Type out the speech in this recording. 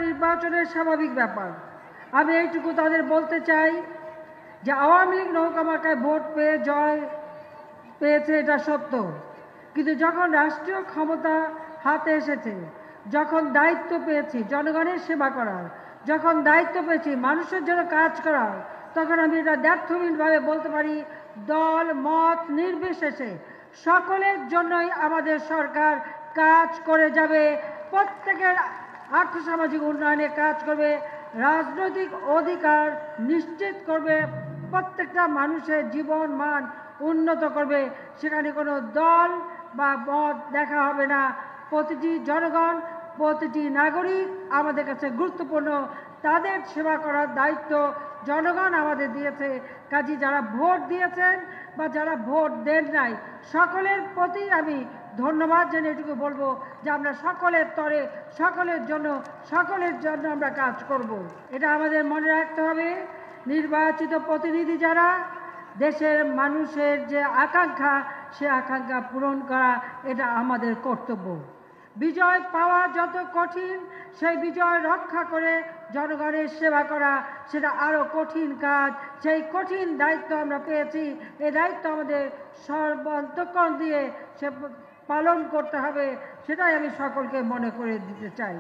নির্বাচনের স্বাভাবিক ব্যাপার। আমি এইটুকু তাদের বলতে চাই যে আওয়ামী লীগ নৌকা মার্কায় ভোট পেয়ে জয় পেয়েছে, এটা সত্য, কিন্তু যখন রাষ্ট্রীয় ক্ষমতা হাতে এসেছে, যখন দায়িত্ব পেয়েছি জনগণের সেবা করার, যখন দায়িত্ব পেয়েছি মানুষের জন্য কাজ করার, তখন আমি এটা দ্ব্যর্থহীনভাবে বলতে পারি, দল মত নির্বিশেষে সকলের জন্যই আমাদের সরকার কাজ করে যাবে। প্রত্যেকের আর্থসামাজিক উন্নয়নে কাজ করবে, রাজনৈতিক অধিকার নিশ্চিত করবে, প্রত্যেকটা মানুষের জীবন মান উন্নত করবে। সেখানে কোনো দল বা মত দেখা হবে না। প্রতিটি জনগণ, প্রতিটি নাগরিক আমাদের কাছে গুরুত্বপূর্ণ। তাদের সেবা করার দায়িত্ব জনগণ আমাদের দিয়েছে। কাজী যারা ভোট দিয়েছেন বা যারা ভোট দেন নাই, সকলের প্রতি আমি ধন্যবাদ জানিয়ে এটুকু বলবো যে আমরা সকলের তরে, সকলের জন্য আমরা কাজ করব। এটা আমাদের মনে রাখতে হবে, নির্বাচিত প্রতিনিধি যারা, দেশের মানুষের যে আকাঙ্ক্ষা, সে আকাঙ্ক্ষা পূরণ করা এটা আমাদের কর্তব্য। বিজয় পাওয়া যত কঠিন, সেই বিজয় রক্ষা করে জনগণের সেবা করা সেটা আরও কঠিন কাজ। সেই কঠিন দায়িত্ব আমরা পেয়েছি, এই দায়িত্ব আমাদের সর্বান্তঃকরণ দিয়ে সে পালন করতে হবে, সেটাই আমি সকলকে মনে করে দিতে চাই।